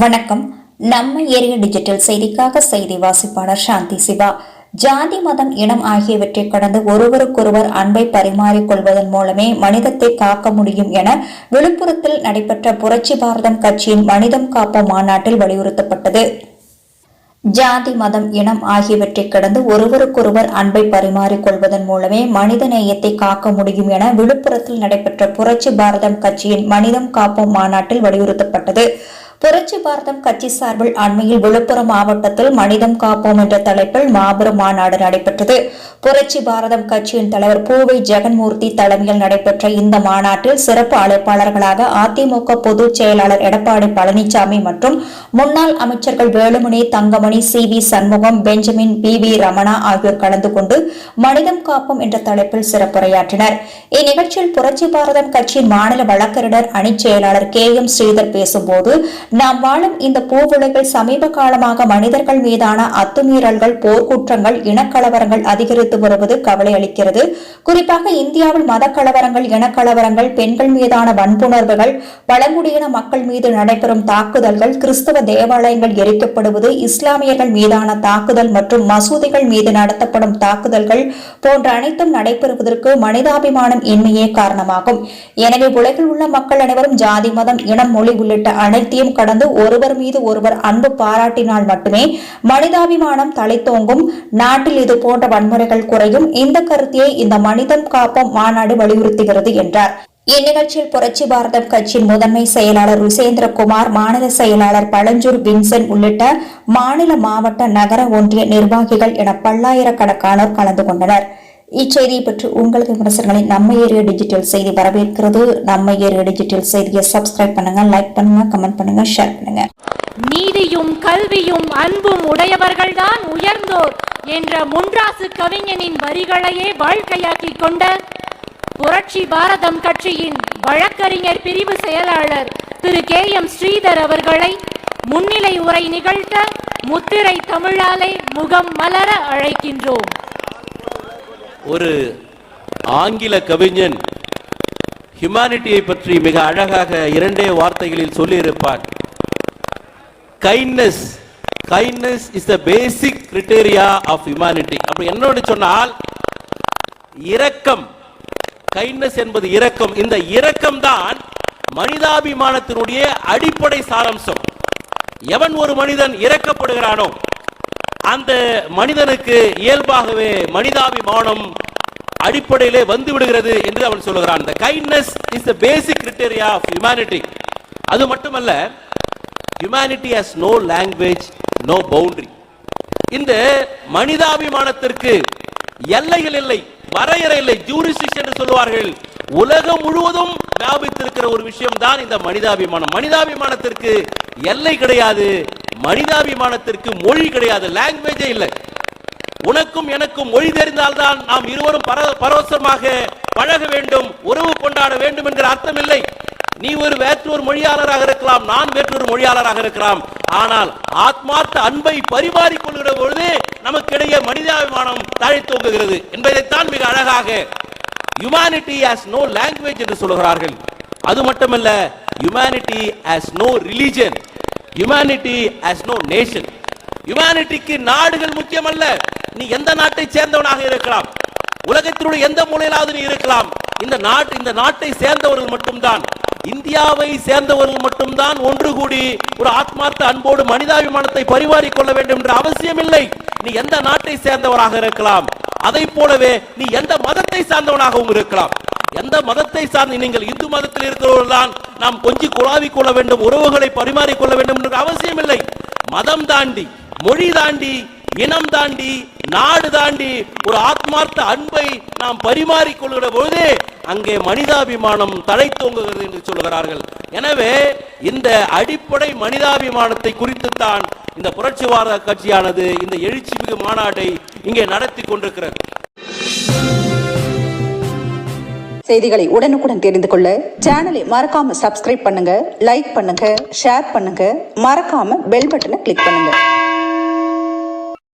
வணக்கம். நம்ம area digital செய்திக்காக செய்தி வாசிப்பாளர் சாந்தி சிவா. ஜாதி, மதம், இனம் ஆகியவற்றை கடந்து ஒருவருக்கொருவர் அன்பை பரிமாறிக்கொள்வதன் மூலமே மனிதத்தை காக்க முடியும் என விழுப்புரத்தில் நடைபெற்ற புரட்சி பாரதம் கட்சியின் மனிதம் காப்போம் மாநாட்டில் வலியுறுத்தப்பட்டது. ஜாதி, மதம், இனம் ஆகியவற்றை கடந்து ஒருவருக்கொருவர் அன்பை பரிமாறிக்கொள்வதன் மூலமே மனித நேயத்தை காக்க முடியும் என விழுப்புரத்தில் நடைபெற்ற புரட்சி பாரதம் கட்சியின் மனிதம் காப்போம் மாநாட்டில் வலியுறுத்தப்பட்டது. புரட்சி பாரதம் கட்சி சார்பில் அண்மையில் விழுப்புரம் மாவட்டத்தில் மனிதம் காப்போம் என்ற தலைப்பில் மாபெரும் மாநாடு நடைபெற்றது. புரட்சி பாரதம் கட்சியின் தலைவர் பூவை ஜெகன்மூர்த்தி தலைமையில் நடைபெற்ற இந்த மாநாட்டில் சிறப்பு அழைப்பாளர்களாக அதிமுக பொதுச் செயலாளர் எடப்பாடி பழனிசாமி மற்றும் முன்னாள் அமைச்சர்கள் Velumani, Thangamani, CV. Shanmugam, Benjamin, PV. Ramana ஆகியோர் கலந்து கொண்டு மனிதம் காப்போம் என்ற தலைப்பில் சிறப்புரையாற்றினர். இந்நிகழ்ச்சியில் புரட்சி பாரதம் கட்சியின் மாநில வழக்கறிஞர் அணி செயலாளர் கே.எம். ஸ்ரீதர் பேசும்போது, நாம் வாழும் இந்த பூவுலகில் சமீப காலமாக மனிதர்கள் மீதான அத்துமீறல்கள், போர்க்குற்றங்கள், இனக்கலவரங்கள் அதிகரித்து வருவது கவலை அளிக்கிறது. குறிப்பாக இந்தியாவில் மதக்கலவரங்கள், இனக்கலவரங்கள், பெண்கள் மீதான வன்புணர்வுகள், பழங்குடியின மக்கள் மீது நடைபெறும் தாக்குதல்கள், கிறிஸ்தவ தேவாலயங்கள் எரிக்கப்படுவது, இஸ்லாமியர்கள் மீதான தாக்குதல் மற்றும் மசூதிகள் மீது நடத்தப்படும் தாக்குதல்கள் போன்ற அனைத்தும் நடைபெறுவதற்கு மனிதாபிமானம் இன்மையே காரணமாகும். எனவே உலகில் உள்ள மக்கள் அனைவரும் ஜாதி, மதம், இனம், மொழி உள்ளிட்ட அனைத்தையும் கடந்து ஒருவர் மீது ஒருவர் அன்பு பாராட்டினால் மட்டுமே மனிதாபிமானம் தலைத்தோங்கும். நாட்டில் இது போன்ற வன்முறைகள் குறையும். இந்த கருத்தையே இந்த மனிதம் காப்போம் மாநாடு வலியுறுத்துகிறது என்றார். இந்நிகழ்ச்சியில் புரட்சி பாரதம் கட்சியின் முதன்மை செயலாளர் ருசேந்திரகுமார், மாநில செயலாளர் பழஞ்சூர் வின்சென்ட் உள்ளிட்ட மாநில, மாவட்ட, நகர, ஒன்றிய நிர்வாகிகள் என பல்லாயிரக்கணக்கானோர் கலந்து கொண்டனர். இச்செய்தியை பற்றி உங்களது விமர்சனங்களை நம்ம ஏரியா டிஜிட்டல் செய்தி வரவேற்கிறது. நம்ம ஏரியா டிஜிட்டல் செய்தியை சப்ஸ்கிரைப் பண்ணுங்க, லைக் பண்ணுங்க, கமெண்ட் பண்ணுங்க, ஷேர் பண்ணுங்க. நீதியும் கல்வியும் அன்பும் உடையவர்கள்தான் உயர்ந்தோர் என்ற முன்ராசு கவிஞனின் வரிகளையே வாழ்க்கையாக்கி கொண்ட புரட்சி பாரதம் கட்சியின் வழக்கறிஞர் பிரிவு செயலாளர் திரு கே.எம். ஸ்ரீதர் அவர்களை முன்னிலை உரை நிகழ்த்த முத்திரை தமிழாலே முகம் மலர அழைக்கின்றோம். ஒரு ஆங்கில கவிஞன் ஹியூமனிட்டியை பற்றி மிக அழகாக இரண்டே வார்த்தைகளில் சொல்லியிருப்பார். Kindness is the basic criteria of humanity. அப்படி என்னோடு சொன்னால் இரக்கம், கைண்ட்னஸ் என்பது இரக்கம். இந்த இரக்கம் தான் மனிதாபிமானத்தினுடைய அடிப்படை சாராம்சம். எவன் ஒரு மனிதன் இரக்கப்படுகிறானோ அந்த மனிதனுக்கு இயல்பாகவே மனிதாபிமானம் அடிப்படையிலே வந்து விடுகிறது என்று அவன் சொல்லுகிறான். The kindness is the basic criteria of humanity. அது மட்டுமல்ல, humanity has no language, no boundary. இந்த மனிதாபிமானத்திற்கு எல்லைகள் இல்லை, வரையறை இல்லை, ஜூரிஸ்டிக்ஷன் என்று சொல்லுவார்கள். உலகம் முழுவதும் வியாபித்திருக்கிற ஒரு விஷயம் தான் இந்த மனிதாபிமானம். மனிதாபிமானத்திற்கு எல்லை கிடையாது, மனிதாபிமானத்திற்கு மொழி கிடையாது, லாங்குவேஜே இல்லை. உனக்கும் எனக்கும் மொழி தெரிந்தால்தான் நாம் இருவரும் பரவசமாக பழக வேண்டும், உறவு கொண்டாட வேண்டும் என்கிற அர்த்தம் இல்லை. நீ வேற்றொரு மொழியாளராக இருக்கலாம், நான் வேற்றொரு மொழியாளராக இருக்கலாம். ஆனால் ஆத்மார்த்த அன்பை பரிமாறிக்கொள்கிற பொழுது நமக்கிடையே மனிதாபிமானம் தழைத்தோங்குகிறது என்பதைத்தான் மிக அழகாக humanity has no language என்று சொல்கிறார்கள். அது மட்டுமல்ல, humanity has no religion, humanity has no nation. ஹியூமனிட்டிக்கு நாடுகள் முக்கியமல்ல. நீ எந்த நாட்டை சேர்ந்தவனாக இருக்கலாம், உலகத்தினுடைய எந்த மூலையிலாவது நீ இருக்கலாம். இந்த நாட்டை சேர்ந்தவர்கள் மட்டும்தான், இந்தியாவை சேர்ந்தவர்கள் மட்டும்தான் ஒன்று கூடி ஒரு ஆத்மார்த்த அன்போடு மனிதாபிமானத்தை பரிமாறிக்கொள்ள வேண்டும் என்ற அவசியம் இல்லை. நீ எந்த நாட்டை சேர்ந்தவராக இருக்கலாம், அதை போலவே நீ எந்த மதத்தை சார்ந்தவனாகவும் இருக்கலாம். எந்த மதத்தை சார்ந்து நீங்கள் இந்து மதத்தில் இருக்கிறவர்கள் தான் நாம் கொஞ்சம் குழாவிக் கொள்ள வேண்டும், உறவுகளை பரிமாறிக்கொள்ள வேண்டும் என்ற அவசியம் இல்லை. மதம் தாண்டி, மொழி தாண்டி, இனம் தாண்டி, நாடு தாண்டி ஒரு ஆத்மார்த்த அன்பை நாம் பரிமாறிக்கொள்கிற பொழுது அங்கே மனிதாபிமானம் தழைத்தோங்குகிறது என்று சொல்கிறார்கள். எனவே இந்த அடிப்படை மனிதாபிமானத்தை குறித்துத்தான் இந்த புரட்சி பாரத கட்சியானது இந்த எழுச்சி மிகு மாநாட்டை இங்கே நடத்தி கொண்டிருக்கிறது. செய்திகளை உடனுக்குடன் தெரிந்து கொள்ள சேனலை மறக்காம சப்ஸ்கிரைப் பண்ணுங்க, லைக் பண்ணுங்க, ஷேர் பண்ணுங்க, மறக்காம பெல் பட்டனை கிளிக் பண்ணுங்க.